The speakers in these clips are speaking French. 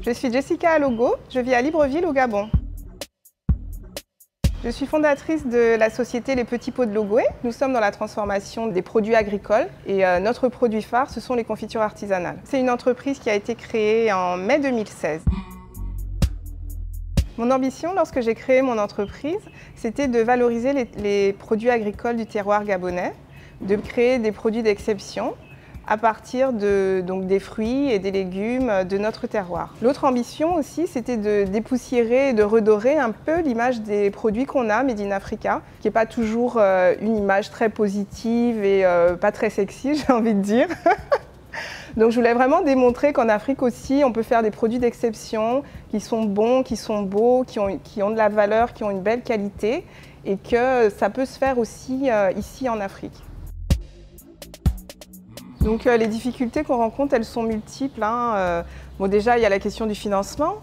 Je suis Jessica Alogo, je vis à Libreville au Gabon. Je suis fondatrice de la société Les Petits Pots de Logoué. Nous sommes dans la transformation des produits agricoles et notre produit phare, ce sont les confitures artisanales. C'est une entreprise qui a été créée en mai 2016. Mon ambition, lorsque j'ai créé mon entreprise, c'était de valoriser les produits agricoles du terroir gabonais, de créer des produits d'exception à partir des fruits et des légumes de notre terroir. L'autre ambition aussi, c'était de dépoussiérer et de redorer un peu l'image des produits qu'on a, Made in Africa, qui n'est pas toujours une image très positive et pas très sexy, j'ai envie de dire. Donc je voulais vraiment démontrer qu'en Afrique aussi, on peut faire des produits d'exception, qui sont bons, qui sont beaux, qui ont de la valeur, qui ont une belle qualité, et que ça peut se faire aussi ici en Afrique. Donc les difficultés qu'on rencontre, elles sont multiples. Bon, déjà, il y a la question du financement.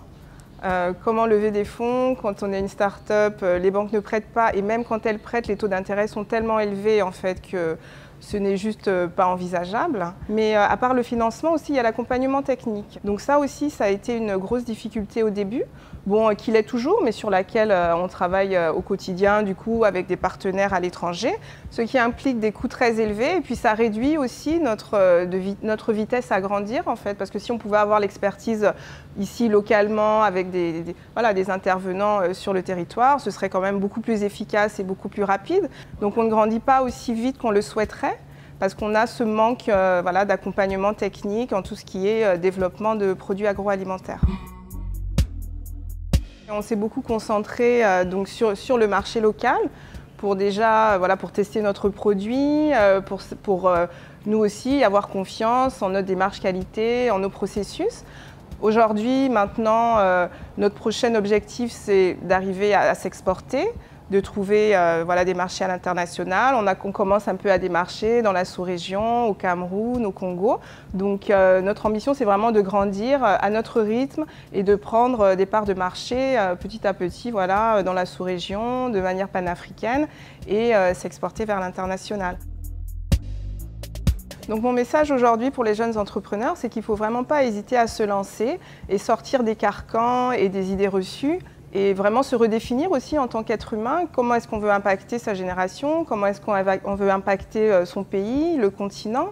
Comment lever des fonds quand on est une start-up, les banques ne prêtent pas, et même quand elles prêtent, les taux d'intérêt sont tellement élevés en fait que ce n'est juste pas envisageable. Mais à part le financement aussi, il y a l'accompagnement technique. Donc ça aussi, ça a été une grosse difficulté au début, bon, qui l'est toujours, mais sur laquelle on travaille au quotidien, du coup, avec des partenaires à l'étranger, ce qui implique des coûts très élevés, et puis ça réduit aussi notre vitesse à grandir, en fait, parce que si on pouvait avoir l'expertise ici, localement, avec des intervenants sur le territoire, ce serait quand même beaucoup plus efficace et beaucoup plus rapide. Donc on ne grandit pas aussi vite qu'on le souhaiterait, parce qu'on a ce manque d'accompagnement technique en tout ce qui est développement de produits agroalimentaires. On s'est beaucoup concentré donc sur le marché local pour pour tester notre produit, pour nous aussi avoir confiance en notre démarche qualité, en nos processus. Aujourd'hui, maintenant, notre prochain objectif, c'est d'arriver à s'exporter, de trouver des marchés à l'international. On commence un peu à démarcher dans la sous-région, au Cameroun, au Congo. Donc notre ambition, c'est vraiment de grandir à notre rythme et de prendre des parts de marché petit à petit dans la sous-région, de manière panafricaine, et s'exporter vers l'international. Donc mon message aujourd'hui pour les jeunes entrepreneurs, c'est qu'il ne faut vraiment pas hésiter à se lancer et sortir des carcans et des idées reçues, et vraiment se redéfinir aussi en tant qu'être humain. Comment est-ce qu'on veut impacter sa génération? Comment est-ce qu'on veut impacter son pays, le continent?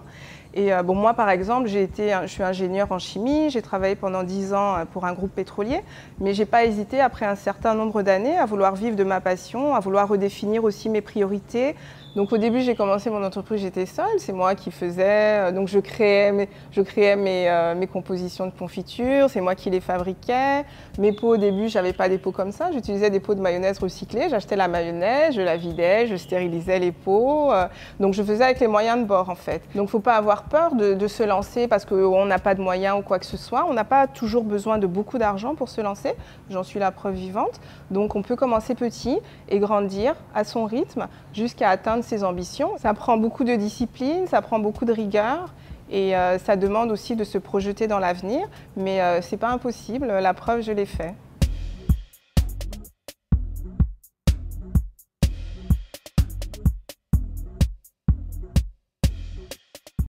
Et bon, moi, par exemple, je suis ingénieure en chimie, j'ai travaillé pendant 10 ans pour un groupe pétrolier, mais je n'ai pas hésité, après un certain nombre d'années, à vouloir vivre de ma passion, à vouloir redéfinir aussi mes priorités. Donc au début, j'ai commencé mon entreprise, j'étais seule, c'est moi qui faisais, donc je créais mes compositions de confiture, c'est moi qui les fabriquais. Mes pots, au début, je n'avais pas des pots comme ça, j'utilisais des pots de mayonnaise recyclés, j'achetais la mayonnaise, je la vidais, je stérilisais les pots, donc je faisais avec les moyens de bord en fait. Donc il ne faut pas avoir peur de se lancer parce qu'on n'a pas de moyens ou quoi que ce soit, on n'a pas toujours besoin de beaucoup d'argent pour se lancer, j'en suis la preuve vivante. Donc on peut commencer petit et grandir à son rythme jusqu'à atteindre ses ambitions. Ça prend beaucoup de discipline, ça prend beaucoup de rigueur et ça demande aussi de se projeter dans l'avenir, mais c'est pas impossible, la preuve je l'ai fait.